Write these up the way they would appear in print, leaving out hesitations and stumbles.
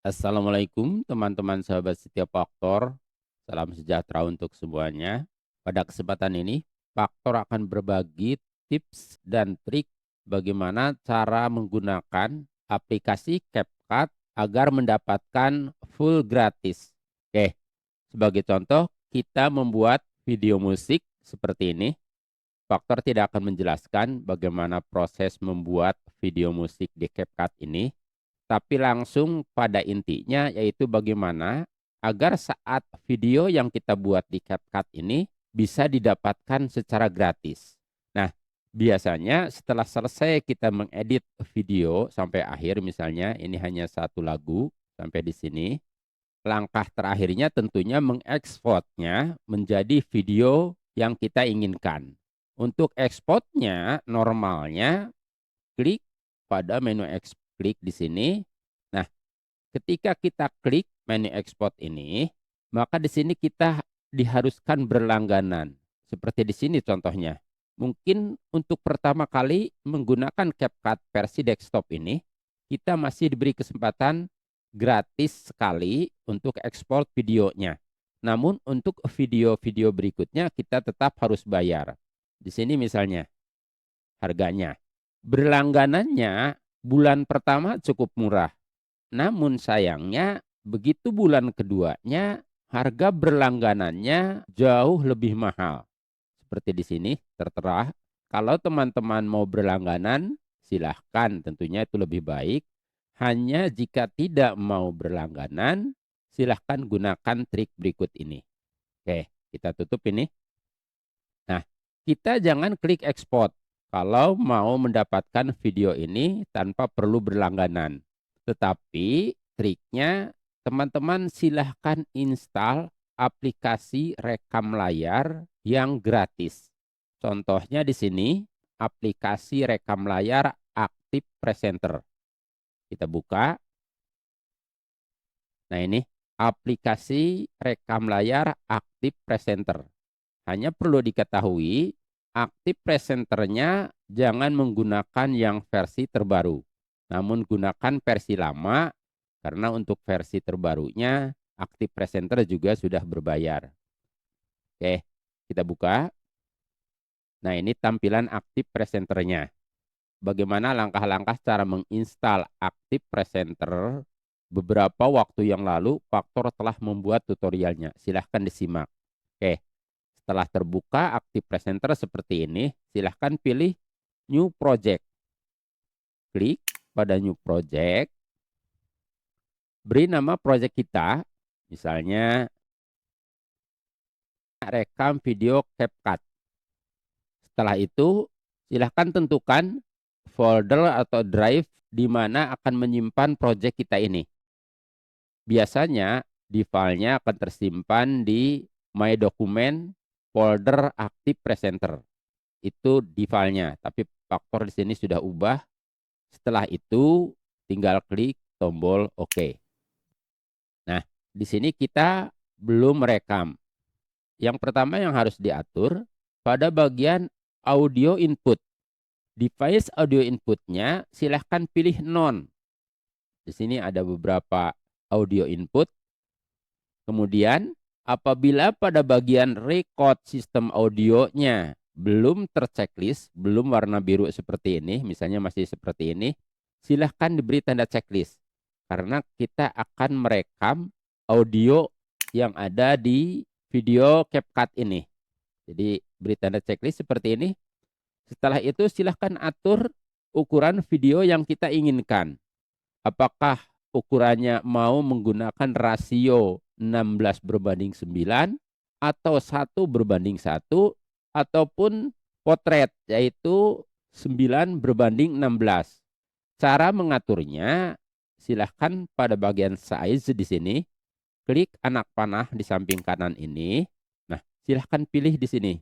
Assalamualaikum teman-teman sahabat setiap faktor. Salam sejahtera untuk semuanya. Pada kesempatan ini, faktor akan berbagi tips dan trik bagaimana cara menggunakan aplikasi CapCut agar mendapatkan full gratis. Oke, sebagai contoh, kita membuat video musik seperti ini. Faktor tidak akan menjelaskan bagaimana proses membuat video musik di CapCut ini, tapi langsung pada intinya yaitu bagaimana agar saat video yang kita buat di CapCut ini bisa didapatkan secara gratis. Nah, biasanya setelah selesai kita mengedit video sampai akhir, misalnya ini hanya satu lagu sampai di sini, langkah terakhirnya tentunya mengekspornya menjadi video yang kita inginkan. Untuk ekspornya normalnya klik pada menu klik di sini. Nah, ketika kita klik menu ekspor ini, maka di sini kita diharuskan berlangganan. Seperti di sini contohnya. Mungkin untuk pertama kali menggunakan CapCut versi desktop ini, kita masih diberi kesempatan gratis sekali untuk ekspor videonya. Namun untuk video-video berikutnya kita tetap harus bayar. Di sini misalnya harganya. Berlangganannya bulan pertama cukup murah. Namun sayangnya begitu bulan keduanya harga berlangganannya jauh lebih mahal. Seperti di sini tertera, kalau teman-teman mau berlangganan silahkan, tentunya itu lebih baik. Hanya jika tidak mau berlangganan, silahkan gunakan trik berikut ini. Oke, kita tutup ini. Nah, kita jangan klik export kalau mau mendapatkan video ini tanpa perlu berlangganan. Tetapi triknya teman-teman silahkan install aplikasi rekam layar yang gratis. Contohnya di sini aplikasi rekam layar Aktif Presenter. Kita buka. Nah ini aplikasi rekam layar Aktif Presenter. Hanya perlu diketahui, Aktif Presenternya jangan menggunakan yang versi terbaru. Namun gunakan versi lama, karena untuk versi terbarunya, Aktif Presenter juga sudah berbayar. Oke, kita buka. Nah ini tampilan Aktif Presenternya. Bagaimana langkah-langkah cara menginstal Aktif Presenter? Beberapa waktu yang lalu, Faktor telah membuat tutorialnya. Silahkan disimak. Oke. Setelah terbuka Aktif Presenter seperti ini, silahkan pilih New Project. Klik pada New Project. Beri nama project kita, misalnya rekam video CapCut. Setelah itu, silahkan tentukan folder atau drive di mana akan menyimpan project kita ini. Biasanya di filenya akan tersimpan di My Document folder Aktif Presenter. Itu di filenya, tapi Faktor di sini sudah ubah. Setelah itu tinggal klik tombol OK. Nah, di sini kita belum merekam. Yang pertama yang harus diatur pada bagian audio input. Device audio inputnya silahkan pilih non. Di sini ada beberapa audio input. Kemudian apabila pada bagian record sistem audionya belum terchecklist, belum warna biru seperti ini, misalnya masih seperti ini, silahkan diberi tanda checklist. Karena kita akan merekam audio yang ada di video CapCut ini. Jadi beri tanda checklist seperti ini. Setelah itu silahkan atur ukuran video yang kita inginkan. Apakah ukurannya mau menggunakan rasio 16:9 atau 1:1 ataupun potret yaitu 9:16. Cara mengaturnya silahkan pada bagian size di sini, klik anak panah di samping kanan ini. Nah, silahkan pilih di sini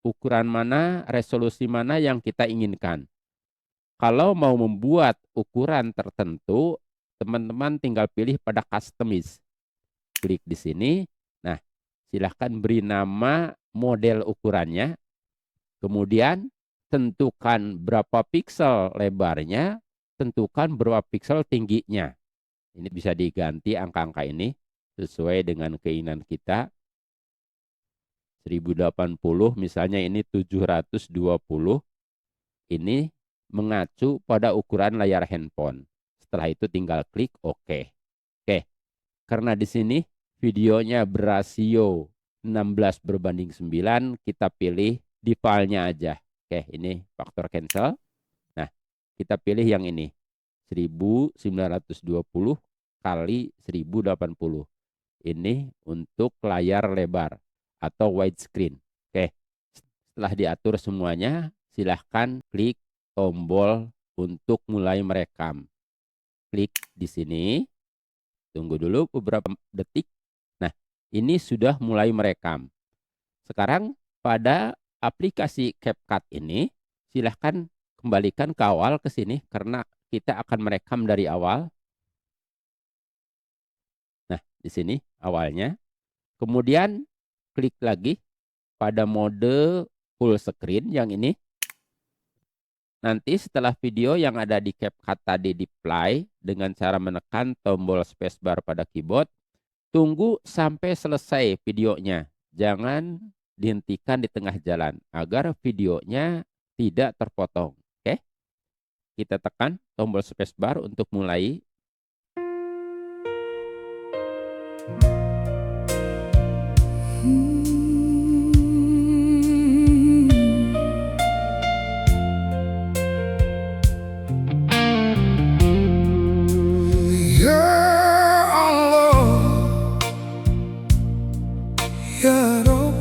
ukuran mana, resolusi mana yang kita inginkan. Kalau mau membuat ukuran tertentu, teman-teman tinggal pilih pada customize. Klik di sini. Nah, silahkan beri nama model ukurannya. Kemudian tentukan berapa piksel lebarnya, tentukan berapa piksel tingginya. Ini bisa diganti angka-angka ini sesuai dengan keinginan kita. 1080 misalnya ini 720. Ini mengacu pada ukuran layar handphone. Setelah itu tinggal klik OK. Oke. Karena di sini videonya berasio 16:9, kita pilih di filenya aja. Oke, ini faktor cancel. Nah, kita pilih yang ini. 1920 kali 1080. Ini untuk layar lebar atau widescreen. Oke. Setelah diatur semuanya, silahkan klik tombol untuk mulai merekam. Klik di sini. Tunggu dulu beberapa detik. Nah, ini sudah mulai merekam. Sekarang pada aplikasi CapCut ini, silahkan kembalikan ke awal ke sini karena kita akan merekam dari awal. Nah, di sini awalnya. Kemudian klik lagi pada mode full screen yang ini. Nanti setelah video yang ada di CapCut tadi di play dengan cara menekan tombol spacebar pada keyboard, tunggu sampai selesai videonya. Jangan dihentikan di tengah jalan agar videonya tidak terpotong. Oke? Kita tekan tombol spacebar untuk mulai. Ya Rob,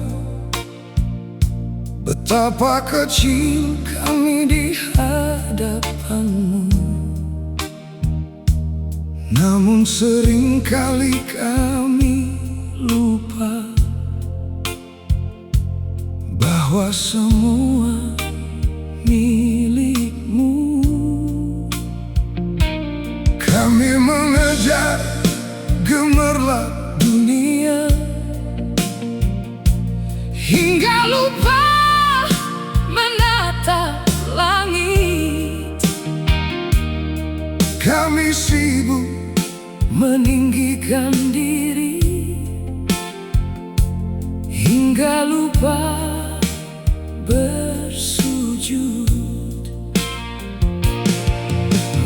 betapa kecil kami di hadapanmu. Namun seringkali kami lupa bahwa semua milikmu. Kami mengejar gemerlap dunia hingga lupa menatap langit. Kami sibuk meninggikan diri hingga lupa bersujud.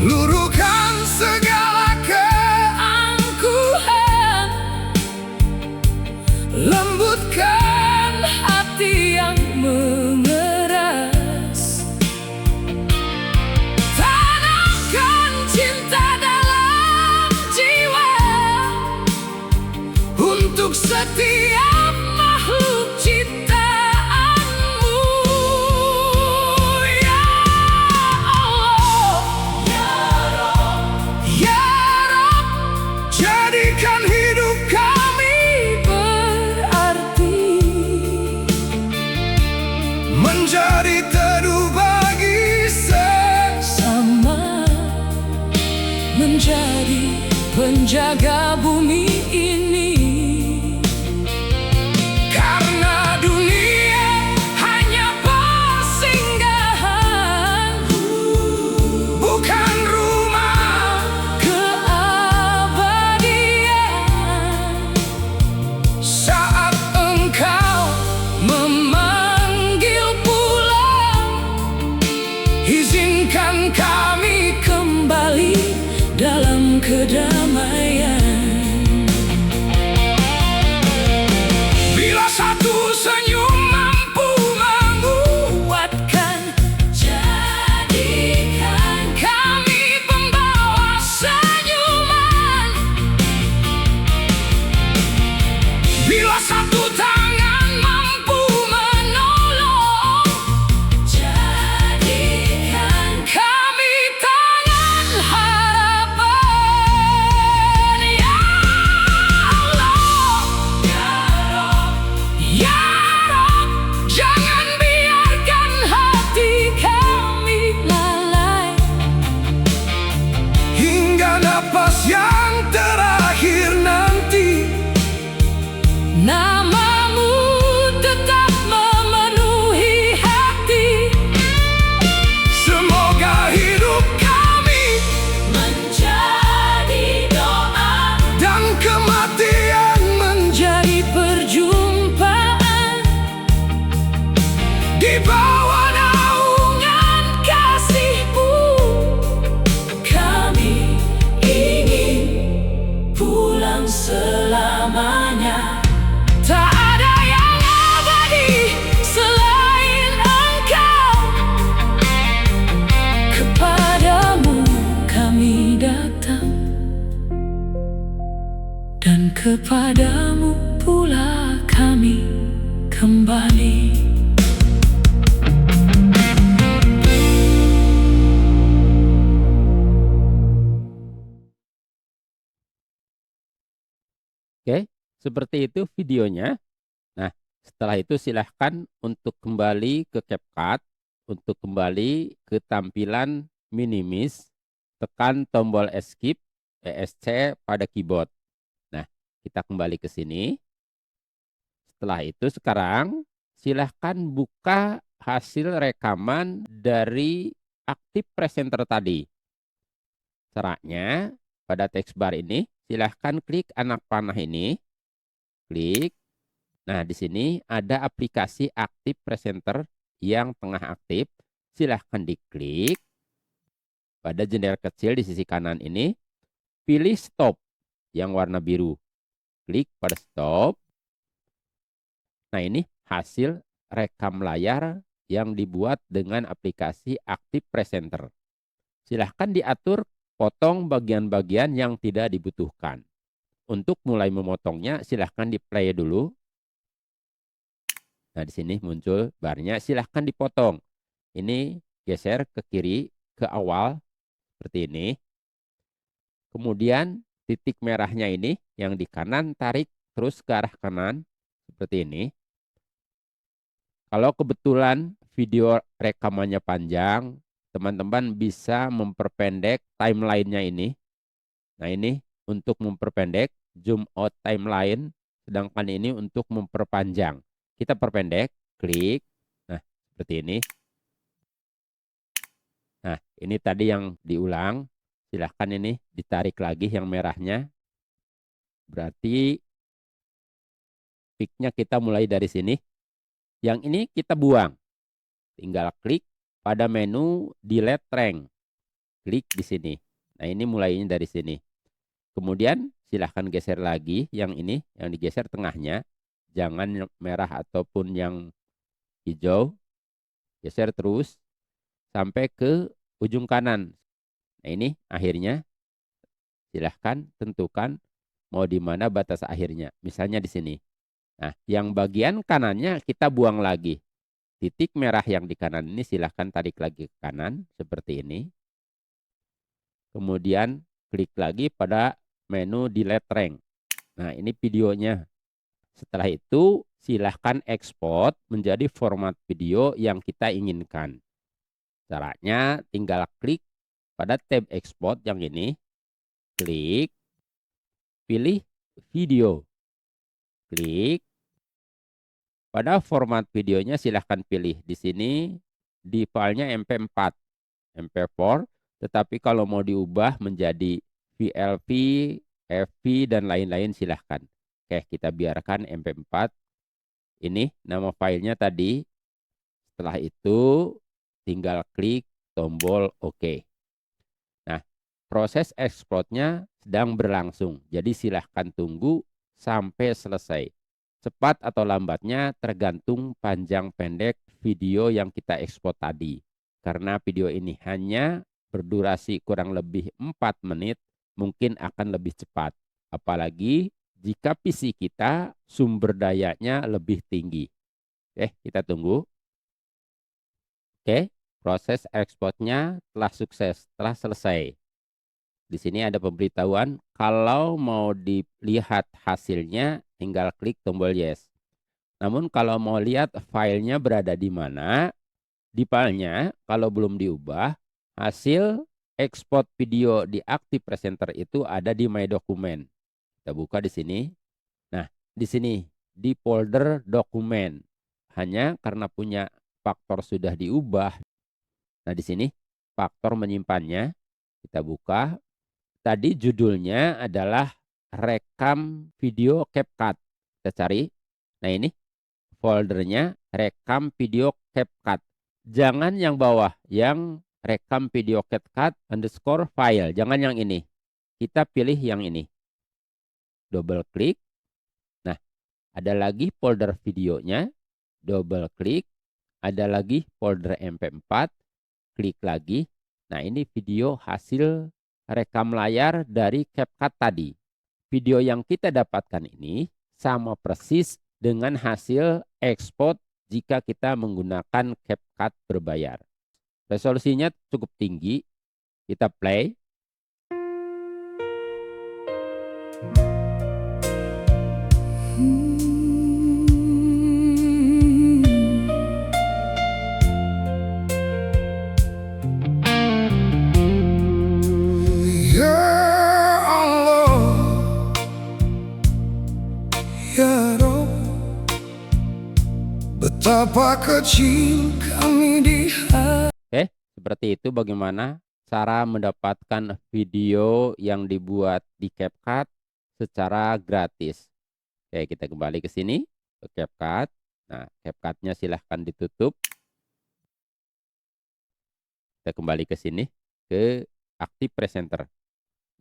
Luruhkan segala keangkuhan, lembutkan hati yang mengeras, tanamkan cinta dalam jiwa untuk setiap makhluk ciptaanmu. Ya Allah, Ya Rob, jadikan hidup kami berarti, menjadi teduh bagi sesama, menjadi penjaga bumi ini. Karena dunia hanya persinggahan, bukan rumah keabadian. Saat engkau memanggil pulang, izinkan kami kembali dalam kedamaian. kepadamu pula kami kembali. Oke, seperti itu videonya. Nah, setelah itu silahkan untuk kembali ke CapCut, untuk kembali ke tampilan minimis, tekan tombol Escape, ESC pada keyboard. Nah, kita kembali ke sini. Setelah itu sekarang silahkan buka hasil rekaman dari Active Presenter tadi. Caranya pada text bar ini silahkan klik anak panah ini, klik. Nah, di sini ada aplikasi Active Presenter yang tengah aktif. Silahkan diklik pada jendela kecil di sisi kanan ini, pilih stop yang warna biru. Klik pada stop. Nah, ini hasil rekam layar yang dibuat dengan aplikasi Active Presenter. Silahkan diatur potong bagian-bagian yang tidak dibutuhkan. Untuk mulai memotongnya, silahkan di play dulu. Nah, di sini muncul barnya, silahkan dipotong. Ini geser ke kiri, ke awal, seperti ini. Kemudian titik merahnya ini, yang di kanan tarik terus ke arah kanan, seperti ini. Kalau kebetulan video rekamannya panjang, teman-teman bisa memperpendek timelinenya ini. Nah, ini untuk memperpendek, zoom out timeline, sedangkan ini untuk memperpanjang. Kita perpendek, klik. Nah, seperti ini. Nah, ini tadi yang diulang. Silahkan ini ditarik lagi yang merahnya. Berarti peaknya kita mulai dari sini. Yang ini kita buang. Tinggal klik pada menu delete rank. Klik di sini. Nah, ini mulainya dari sini. Kemudian silahkan geser lagi yang ini, yang digeser tengahnya. Jangan merah ataupun yang hijau. Geser terus sampai ke ujung kanan. Nah, ini akhirnya. Silahkan tentukan mau di mana batas akhirnya. Misalnya di sini. Nah, yang bagian kanannya kita buang lagi. Titik merah yang di kanan ini silahkan tarik lagi ke kanan seperti ini. Kemudian klik lagi pada menu delete rank. Nah, ini videonya. Setelah itu silahkan ekspor menjadi format video yang kita inginkan. Caranya tinggal klik pada tab export yang ini. Klik, pilih video. Klik. Pada format videonya silahkan pilih. Di sini di filenya MP4, MP4. Tetapi kalau mau diubah menjadi VLV, FV, dan lain-lain silahkan. Oke, kita biarkan MP4. Ini nama filenya tadi. Setelah itu tinggal klik tombol OK. Nah, proses ekspornya sedang berlangsung. Jadi silahkan tunggu sampai selesai. Cepat atau lambatnya tergantung panjang pendek video yang kita ekspor tadi. Karena video ini hanya berdurasi kurang lebih 4 menit, mungkin akan lebih cepat. Apalagi jika PC kita sumber dayanya lebih tinggi. Oke, kita tunggu. Oke, proses ekspornya telah sukses, telah selesai. Di sini ada pemberitahuan, kalau mau dilihat hasilnya, tinggal klik tombol yes. Namun kalau mau lihat filenya berada di mana, di filenya kalau belum diubah, hasil ekspor video di Active Presenter itu ada di My Document. Kita buka di sini. Nah, di sini di folder dokumen. Hanya karena punya faktor sudah diubah. Nah, di sini faktor menyimpannya. Kita buka. Tadi judulnya adalah rekam video CapCut. Kita cari. Nah, ini foldernya rekam video CapCut. Jangan yang bawah, yang rekam video CapCut underscore file. Jangan yang ini. Kita pilih yang ini. Double klik. Nah, ada lagi folder videonya. Double klik. Ada lagi folder MP4. Klik lagi. Nah, ini video hasil rekam layar dari CapCut tadi. video yang kita dapatkan ini sama persis dengan hasil ekspor jika kita menggunakan CapCut berbayar. Resolusinya cukup tinggi. Kita play. Ya Allah, ya Rob, betapa kecil kami di hati. Oke, seperti itu bagaimana cara mendapatkan video yang dibuat di CapCut secara gratis. Oke, kita kembali ke sini, ke CapCut. Nah, CapCut-nya silahkan ditutup. Kita kembali ke sini, ke Active Presenter.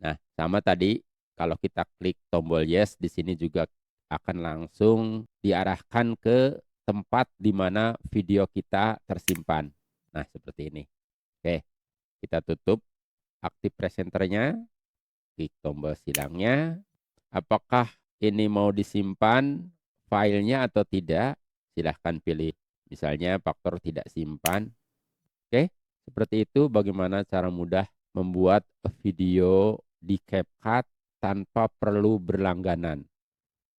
Nah, sama tadi, kalau kita klik tombol yes, di sini juga akan langsung diarahkan ke tempat di mana video kita tersimpan. Nah, seperti ini. Oke, kita tutup Active Presenternya, klik tombol silangnya. Apakah ini mau disimpan filenya atau tidak? Silahkan pilih. Misalnya faktor tidak simpan. Oke, seperti itu bagaimana cara mudah membuat video di CapCut tanpa perlu berlangganan.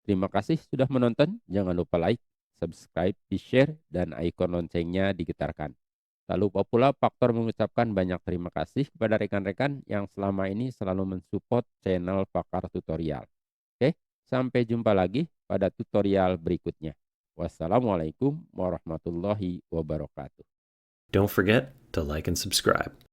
Terima kasih sudah menonton. Jangan lupa like, subscribe, di-share, dan ikon loncengnya digetarkan. Tak lupa pula Faktor mengucapkan banyak terima kasih kepada rekan-rekan yang selama ini selalu mensupport channel Pakar Tutorial. Oke, sampai jumpa lagi pada tutorial berikutnya. Wassalamualaikum warahmatullahi wabarakatuh. Don't forget to like and subscribe.